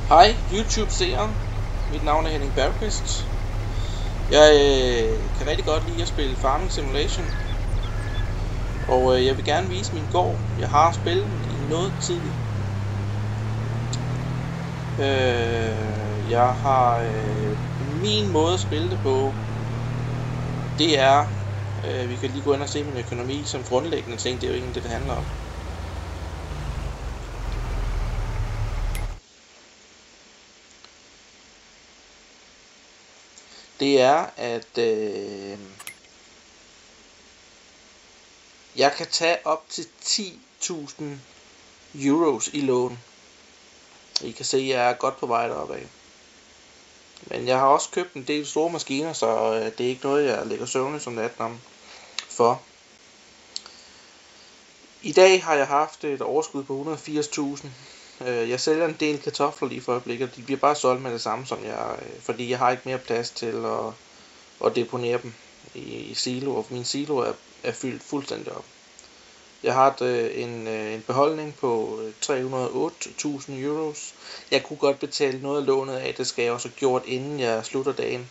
Hej YouTube-seere, mit navn er Henning Bergqvist. Jeg kan rigtig godt lide at spille Farming Simulation, og jeg vil gerne vise min gård. Jeg har spillet den i noget tid. Jeg har min måde at spille det på, det er, vi kan lige gå ind og se min økonomi som grundlæggende ting, det er jo egentlig det handler om. Det er, at jeg kan tage op til 10.000 euros i lån. I kan se, at jeg er godt på vej deroppe af. Men jeg har også købt en del store maskiner, så det er ikke noget, jeg ligger søvnløs om natten om for. I dag har jeg haft et overskud på 180.000. Jeg sælger en del kartofler lige for øjeblikket. De bliver bare solgt med det samme som jeg, fordi jeg har ikke mere plads til at deponere dem i siloer. Min silo er fyldt fuldstændig op. Jeg har en beholdning på 308.000 euros. Jeg kunne godt betale noget af lånet af. Det skal jeg også have gjort, inden jeg slutter dagen.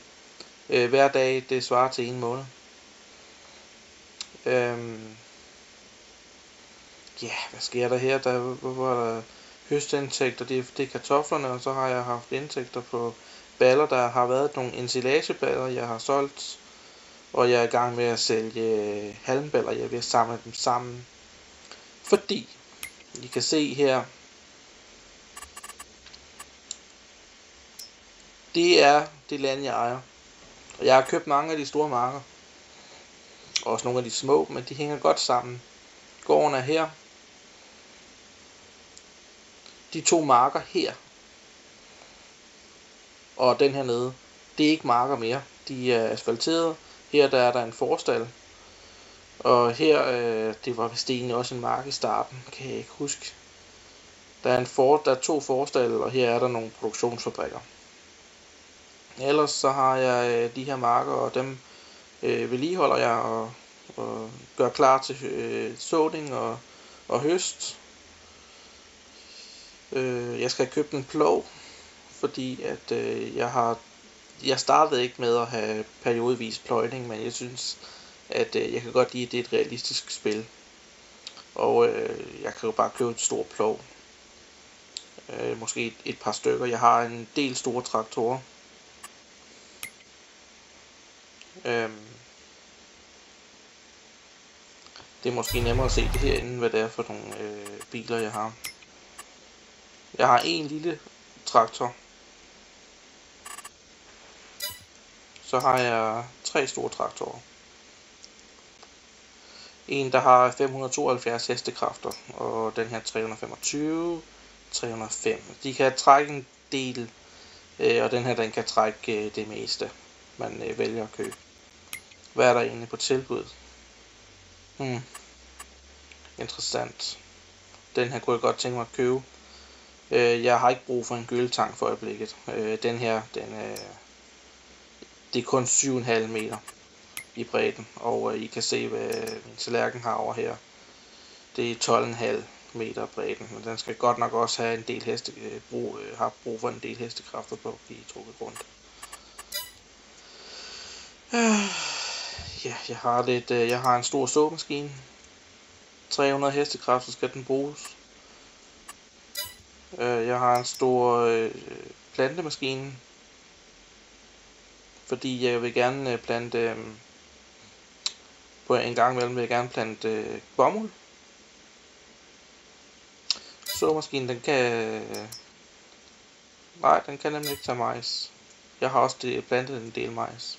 Hver dag, det svarer til en måned. Ja, hvad sker der her? Der var høstindtægter, det er kartoflerne, og så har jeg haft indtægter på baller. Der har været nogle ensilageballer, jeg har solgt, og jeg er i gang med at sælge halmballer. Jeg er ved at samle dem sammen, fordi I kan se her, det er det land, jeg ejer. Og jeg har købt mange af de store marker, også nogle af de små, men de hænger godt sammen. Gården er her. De to marker her og den her nede, det er ikke marker mere. De er asfalteret. Her der er der en forstald. Og her, det var vist egentlig også en mark i starten, kan jeg ikke huske. Der er to forstalde, og her er der nogle produktionsfabrikker. Ellers så har jeg de her marker, og dem vedligeholder jeg og gør klar til såning og høst. Jeg skal købe en plov, fordi at jeg startede ikke med at have periodevis pløjning, men jeg synes, at jeg kan godt lide, at det er et realistisk spil. Og jeg kan jo bare købe et stort plov. Måske et par stykker. Jeg har en del store traktorer. Det er måske nemmere at se det herinde, hvad det er for nogle biler, jeg har. Jeg har en lille traktor. Så har jeg 3 store traktorer. En, der har 572 hestekræfter, og den her 325, 305. De kan trække en del, og den her, den kan trække det meste, man vælger at købe. Hvad er der egentlig på tilbud? Interessant. Den her kunne jeg godt tænke mig at købe. Jeg har ikke brug for en gylletank for øjeblikket. Den her, det er kun 7,5 meter i bredden, og I kan se, hvad min tallerken har over her. Det er 12,5 meter bredden, men den skal godt nok også have en del har brug for en del hestekræfter på at blive trukket rundt. Ja, jeg har en stor såmaskine. 300 hestekræfter skal den bruges. Jeg har en stor plantemaskine, fordi jeg vil gerne plante på en gang imellem vil jeg gerne plante bomuld. Såmaskinen, den kan nemlig ikke tage majs. Jeg har også plantet en del majs.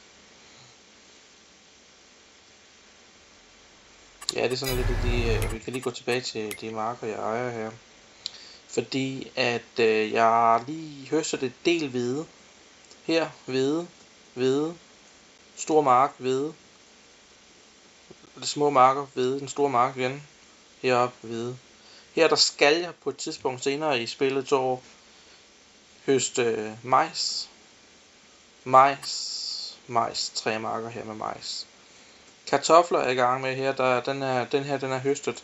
Ja, det er sådan lidt vi kan lige gå tilbage til de marker, jeg ejer her. Fordi at jeg lige høstet et del hvede. Her hvede, stor mark hvede. De små marker hvede, den store mark igen. Heroppe hvede. Her der skal jeg på et tidspunkt senere i spillet 2 år høste majs. Majs, 3 marker her med majs. Kartofler er i gang med her, den er høstet.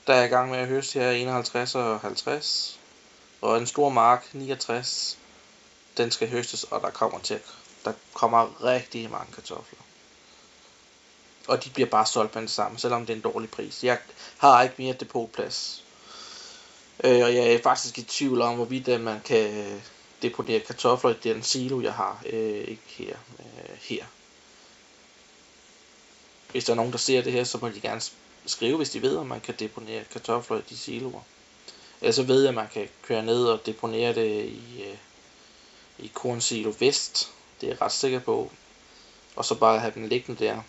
Der er i gang med at høste her 51 og 50. Og en stor mark, 69, den skal høstes, og der kommer rigtig mange kartofler. Og de bliver bare solgt med det samme, selvom det er en dårlig pris. Jeg har ikke mere depotplads. Og jeg er faktisk i tvivl om, hvorvidt man kan deponere kartofler i den silo, jeg har. Ikke her. Her. Hvis der er nogen, der ser det her, så må de gerne skrive, hvis de ved, om man kan deponere kartofler i de siloer. Ellers så ved jeg, at man kan køre ned og deponere det i Kornsilo Vest. Det er jeg ret sikker på. Og så bare have dem liggende der.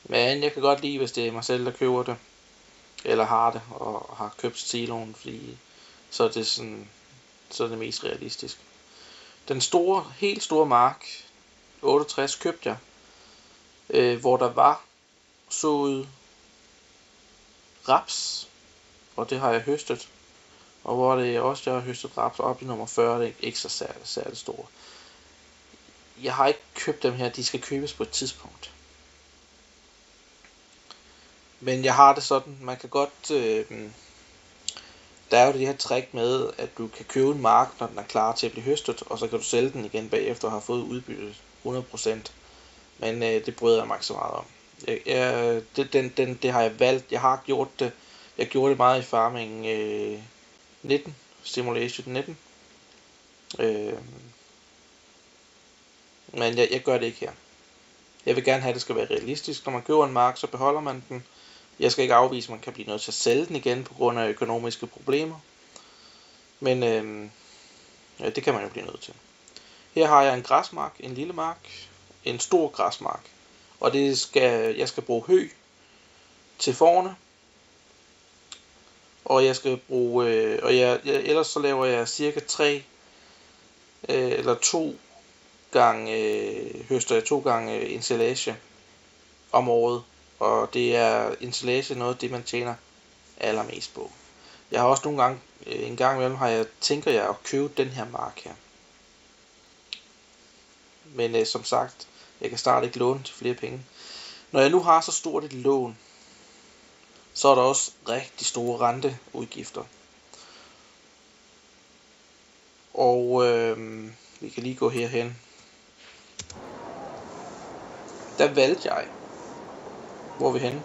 Men jeg kan godt lide, hvis det er mig selv, der køber det. Eller har det, og har købt siloen, fordi så er det sådan, så er det mest realistisk. Den helt store mark, 68, købte jeg. Hvor der var sået raps, og det har jeg høstet. Og hvor det også, jeg har høstet raps op i nummer 40, det er ikke så særligt store. Jeg har ikke købt dem her, de skal købes på et tidspunkt. Men jeg har det sådan, man kan godt, der er jo det her trick med, at du kan købe en mark, når den er klar til at blive høstet, og så kan du sælge den igen bagefter og have fået udbyttet 100%. Men det bryder jeg mig ikke så meget om. Det har jeg valgt, jeg har gjort det, jeg gjorde det meget i Farming 19, Simulation 19. Men jeg gør det ikke her. Jeg vil gerne have, at det skal være realistisk. Når man køber en mark, så beholder man den. Jeg skal ikke afvise, at man kan blive nødt til at sælge den igen på grund af økonomiske problemer. Men det kan man jo blive nødt til. Her har jeg en græsmark, en lille mark, en stor græsmark. Og jeg skal bruge hø til fårene. Og jeg skal bruge, ellers så laver jeg cirka 3 eller 2 gange, høster jeg 2 gange ensilage om året. Og det er ensilage noget af det, man tjener allermest på. Jeg har også nogle gange, en gang imellem tænker jeg at købe den her mark her. Men som sagt, jeg kan starte ikke låne til flere penge. Når jeg nu har så stort et lån, så er der også rigtig store renteudgifter. Og vi kan lige gå herhen. Der valgte jeg. Hvor er vi henne?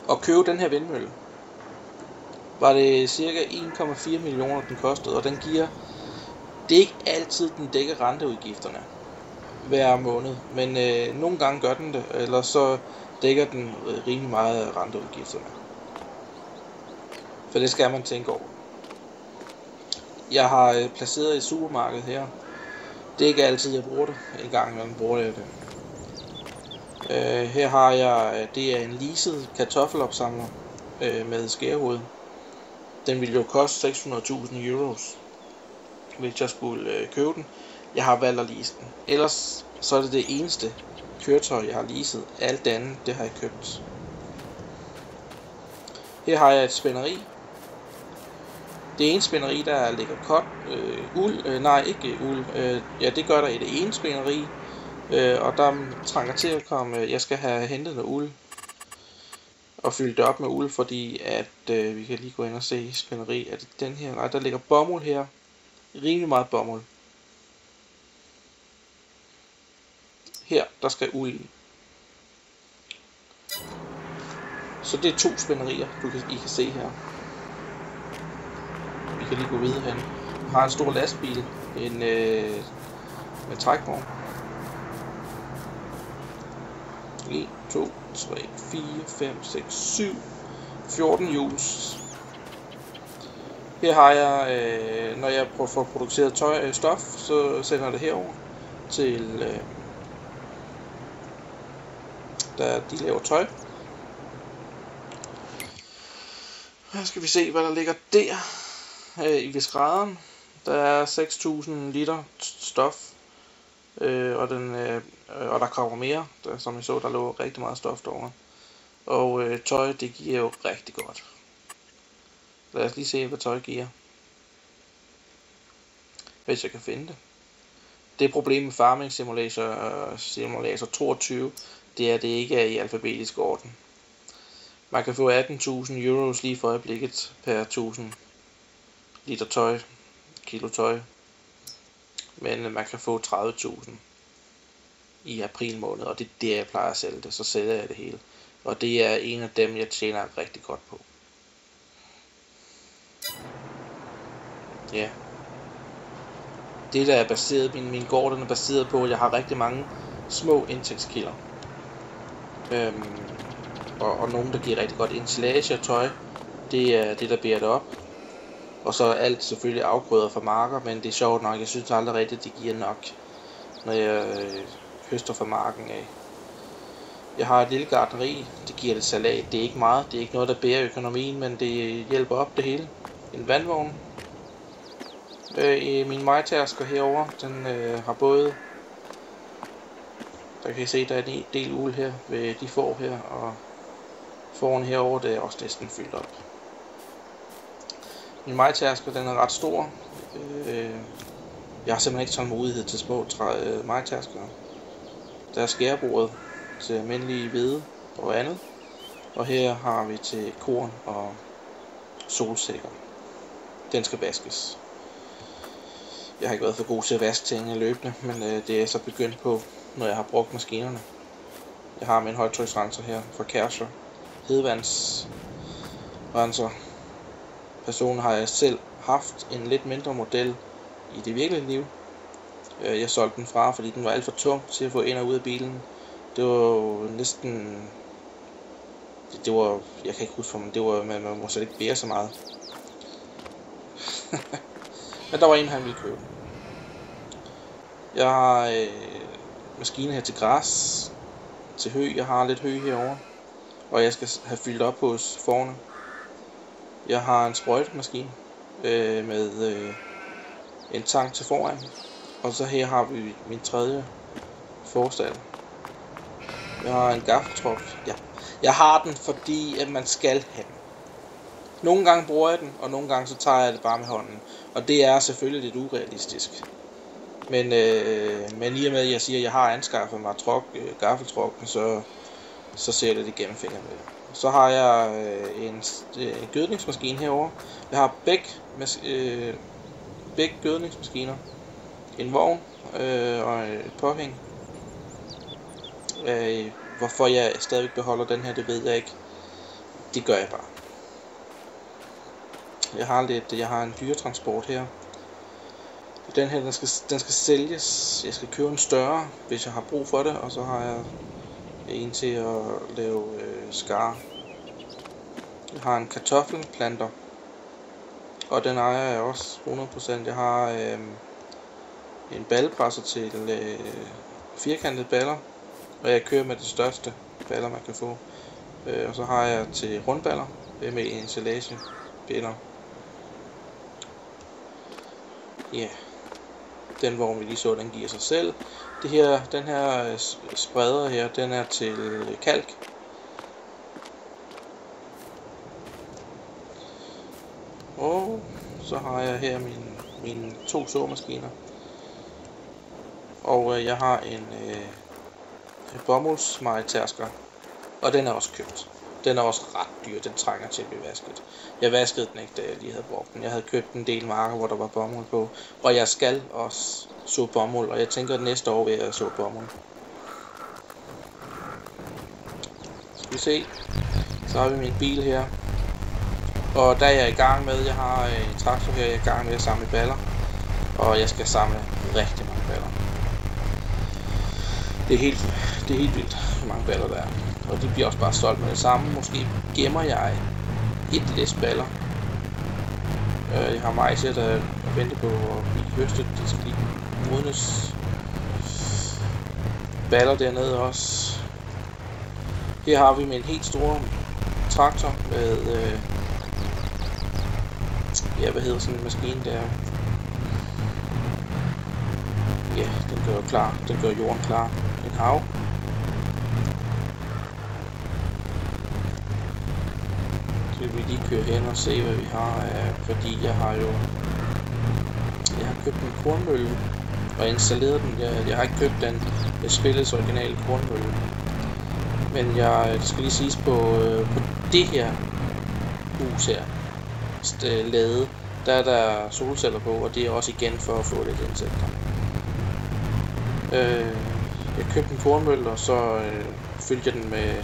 Og købe den her vindmølle. Var det cirka 1,4 millioner den kostede, og den giver, det er ikke altid den dækker renteudgifterne hver måned, men nogle gange gør den det, eller så dækker den rimelig meget af renteudgifterne. For det skal man tænke over. Jeg har placeret et supermarked her. Det er ikke altid jeg bruger det, en gang imellem bruger jeg det. Her har jeg, det er en leaset kartoffelopsamler med skærehoved. Den ville jo koste 600.000 euros, hvis jeg skulle købe den. Jeg har valgt at lease den. Ellers så er det eneste køretøj, jeg har leaset. Alt det andet, det har jeg købt. Her har jeg et spænderi. Det ene spænderi, der ligger uld. Nej, ikke uld. Ja, det gør der i det ene spænderi. Og der trænger til at komme, jeg skal have hentet noget uld og fylde det op med uld, fordi at vi kan lige gå ind og se spænderi. Er det den her? Nej, der ligger bomuld her. Rimelig meget bomuld. Her, der skal uld i. Så det er 2 spænderier, I kan se her. Vi kan lige gå videre hen. Jeg har en stor lastbil, med trækvogn. 1, 2, 3, 4, 5, 6, 7, 14 hjuls. Her har jeg, når jeg får produceret stof, så sender jeg det herover til, der de laver tøj. Her skal vi se, hvad der ligger der ved skrædderen. Der er 6.000 liter stof. Og der kommer mere, som I så, der lå rigtig meget stof derovre. Og tøj, det giver jo rigtig godt. Lad os lige se, hvad tøj giver, hvis jeg kan finde det. Det problem med Farming Simulator 22, det er, at det ikke er i alfabetisk orden. Man kan få 18.000 euros lige for øjeblikket per 1000 liter tøj, kilo tøj. Men man kan få 30.000 i april måned, og det er det, jeg plejer at sælge det. Så sælger jeg det hele. Og det er en af dem, jeg tjener rigtig godt på. Ja. Det der er baseret, min gård den er baseret på, at jeg har rigtig mange små indtægtskilder. Og nogen, der giver rigtig godt ensilage og tøj, det er det, der bærer det op. Og så er alt selvfølgelig afgrøder fra marker, men det er sjovt nok, jeg synes aldrig rigtigt, det giver nok, når jeg høster fra marken af. Jeg har et lille gartneri, det giver lidt salat, det er ikke meget, det er ikke noget, der bærer økonomien, men det hjælper op det hele. En vandvogn. Min majtærsker herover, den har både, der kan I se, der er en del uld her ved de får her, og foran herover, det er også næsten fyldt op. Min majtærsker, den er ret stor. Jeg har simpelthen ikke tålmodighed til små majtærsker. Der er skærebordet til almindelige hvede og andet. Og her har vi til korn og solsikker. Den skal vaskes. Jeg har ikke været for god til at vaske tingene løbende, men det er jeg så begyndt på, når jeg har brugt maskinerne. Jeg har min højtryksrenser her fra Kärcher. Hedevandsrenser. Personen har jeg selv haft en lidt mindre model i det virkelige liv. Jeg solgte den fra, fordi den var alt for tung til at få ind og ud af bilen. Det var jo næsten... Det var... Jeg kan ikke huske, men det var... Man må slet ikke bære så meget. Men der var en, han ville købe. Jeg har maskiner her til græs, til hø. Jeg har lidt hø herovre, og jeg skal have fyldt op hos forne. Jeg har en sprøjtemaskine med en tank til foran, og så her har vi min tredje forstald. Jeg har en gaffeltruck. Ja. Jeg har den, fordi at man skal have den. Nogle gange bruger jeg den, og nogle gange så tager jeg det bare med hånden. Og det er selvfølgelig lidt urealistisk. Men i og med at jeg siger, at jeg har anskaffet mig gaffeltrucken, så ser jeg det igennem fingeren med. Så har jeg en gødningsmaskine herovre. Jeg har begge gødningsmaskiner. En vogn og et påhæng. Hvorfor jeg stadigvæk beholder den her, det ved jeg ikke. Det gør jeg bare. Jeg har en dyretransport her. Den her, den skal sælges. Jeg skal købe en større, hvis jeg har brug for det. Og så har jeg en til at lave skar. Jeg har en kartoffelplanter. Og den ejer jeg også 100%. Jeg har en ballepresser til firkantede baller. Og jeg kører med de største baller, man kan få. Og så har jeg til rundballer med ensilagebæller. Ja, den vogn vi lige så, den giver sig selv. Den her spreder her, den er til kalk. Og så har jeg her mine 2 såmaskiner. Og jeg har en bomuldsmajtærsker, og den er også købt. Den er også ret dyr, den trænger til at blive vasket. Jeg vaskede den ikke, da jeg lige havde brugt den. Jeg havde købt en del marker, hvor der var bomuld på. Og jeg skal også så bomuld, og jeg tænker, at næste år vil jeg så bomuld. Skal vi se. Så har vi min bil her. Og der er jeg i gang med, jeg har en traktor her, jeg er i gang med at samle baller. Og jeg skal samle rigtig mange baller. Det er helt vildt, hvor mange baller der er. Og de bliver også bare solgt med det samme. Måske gemmer jeg et læs baller. Jeg har majs her, der venter på at blive høstet. De skal lige modnes. Baller dernede også. Her har vi med en helt stor traktor med hvad hedder sådan en maskine der? Ja, den gør klar. Den gør jorden klar. En hav. Så vil vi lige køre hen og se, hvad vi har. Fordi jeg har købt en kornmølle og installeret den. Jeg har ikke købt den spillets originale kornmølle. Men det skal lige siges på det her hus her lavet, der er der solceller på, og det er også igen for at få lidt indtægter. Jeg købte en kornmølle, og så fyldte jeg den med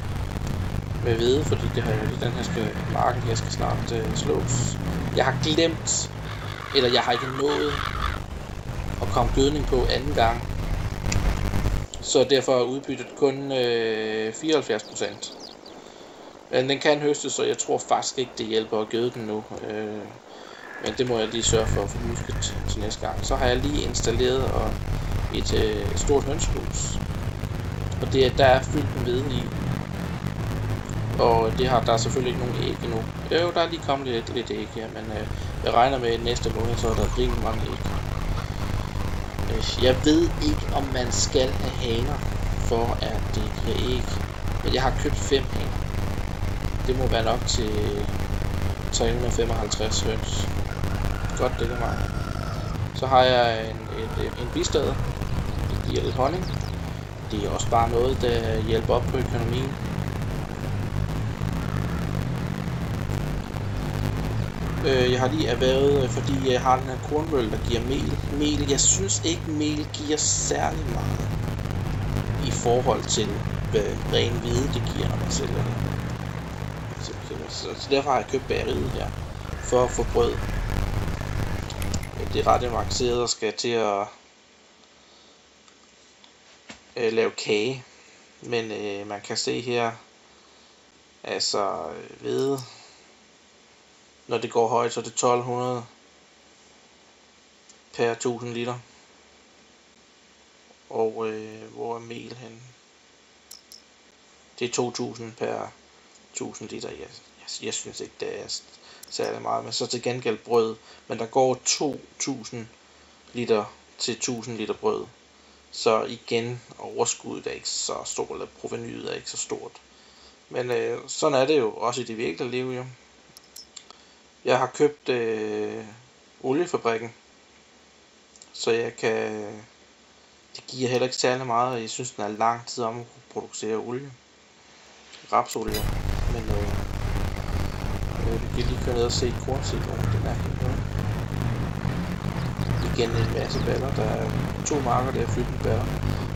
hvede, fordi det her, marken her skal snart slås. Jeg har glemt, eller jeg har ikke nået at komme gødning på anden gang, så derfor er udbyttet kun 74%. Men den kan høstes, så jeg tror faktisk ikke, det hjælper at gøde den nu. Men det må jeg lige sørge for at få husket til næste gang. Så har jeg lige installeret et stort hønsehus. Og der er fyldt med hvede i. Og der er selvfølgelig ikke nogen æg endnu. Jo, der er lige kommet lidt æg her, men jeg regner med, at næste måned, så er der rigtig mange æg. Jeg ved ikke, om man skal have haner, for at det bliver æg. Men jeg har købt 5 haner. Det må være nok til 355 høns. Godt, det er meget. Så har jeg en bistad. Det giver lidt honning. Det er også bare noget, der hjælper op på økonomien. Jeg har lige erhvervet, fordi jeg har den her kornmølle, der giver mel. Jeg synes ikke, mel giver særlig meget i forhold til, hvad ren hvide det giver, når man sælger det. Så derfor har jeg købt bageriet her, for at få brød. Det er ret avanceret og skal til at lave kage. Men man kan se her, altså hvede, når det går højt, så er det 1200 per 1000 liter. Og hvor er mel henne? Det er 2000 per 1000 liter. Jeg synes ikke, det er særlig meget. Men så til gengæld brød. Men der går 2000 liter til 1000 liter brød. Så igen, overskuddet er ikke så stort, eller provenyet er ikke så stort. Men sådan er det jo også i det virkelige liv, jo. Jeg har købt oliefabrikken, så jeg kan. Det giver heller ikke særlig meget, og jeg synes, den er lang tid om at producere olie. Rapsolie. Men vi kan lige køre ned og se kornsiloen, den er helt nede. Igen en masse baller, der er 2 marker, der er fyldt med baller,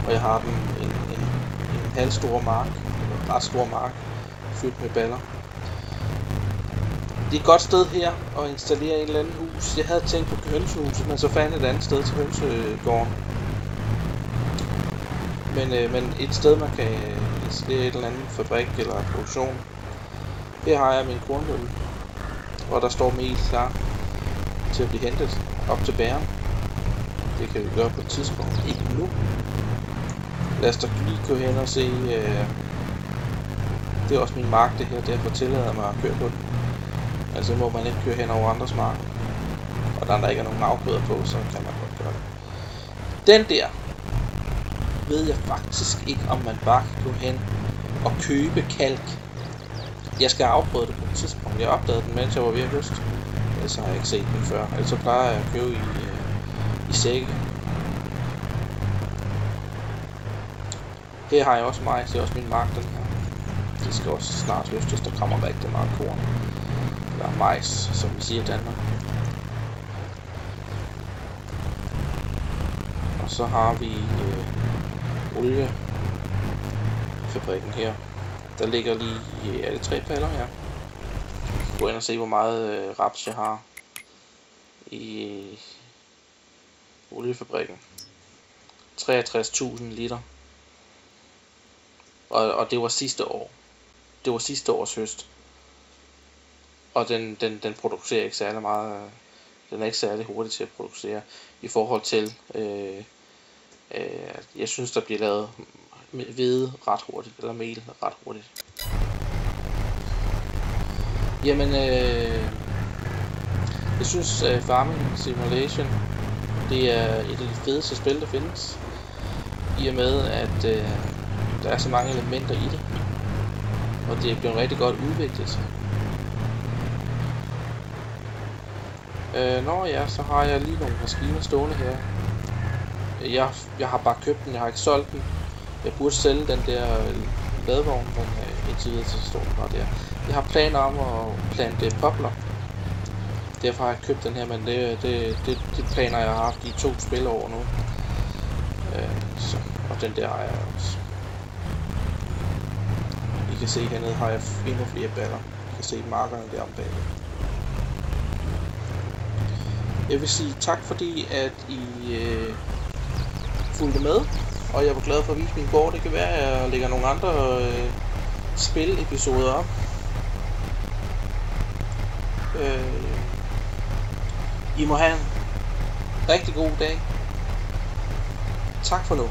og jeg har en halv stor mark, en ret stor mark, fyldt med baller. Det er et godt sted her at installere et eller andet hus. Jeg havde tænkt på hønsehuset, men så fandt et andet sted til hønsegården. Men et sted, man kan installere et eller andet fabrik eller produktion. Her har jeg min kornmølle, hvor der står mel klar til at blive hentet op til bæren. Det kan vi gøre på et tidspunkt, ikke nu. Lad os da lige gå hen og se. Det er også min mark, det her, derfor tillader jeg mig at køre på den. Altså må man ikke køre hen over andres mark. Og der ikke er nogen afgrøder på, så kan man godt gøre det. Den der ved jeg faktisk ikke, om man bare kan gå hen og købe kalk. Jeg skal afprøve det på et tidspunkt. Jeg opdagede den, mens jeg var ved at høste. Ellers har jeg ikke set den før. Ellers så plejer jeg at købe i sække. Her har jeg også majs. Det er også min mark, den her. Det skal også snart høstes. Der kommer rigtig meget korn. Eller majs, som vi siger i Danmark. Og så har vi oliefabrikken her. Der ligger lige alle 3 paller her. Gå ind og se, hvor meget raps jeg har i oliefabrikken. 63.000 liter. Og det var sidste år. Det var sidste års høst. Og den producerer ikke særlig meget. Den er ikke særlig hurtig til at producere i forhold til. Jeg synes, der bliver lavet hvede ret hurtigt, eller mel ret hurtigt. Jamen, jeg synes, Farming Simulation, det er et af de fedeste spil, der findes. I og med, at der er så mange elementer i det. Og det er blevet rigtig godt udviklet. Så har jeg lige nogle maskiner stående her. Jeg har bare købt den, jeg har ikke solgt den. Jeg burde sælge den der ladvogn, men indtil videre så står den bare der. Jeg har planer om at plante popler. Derfor har jeg købt den her, men det planer jeg har haft i 2 spilår nu. Og den der har jeg også. I kan se hernede har jeg endnu flere baller. I kan se markerne der om bagved. Jeg vil sige tak fordi at I fulgte med, og jeg var glad for at vise min gård. Det kan være at jeg lægger nogle andre spil-episoder op. I må have en rigtig god dag. Tak for nu.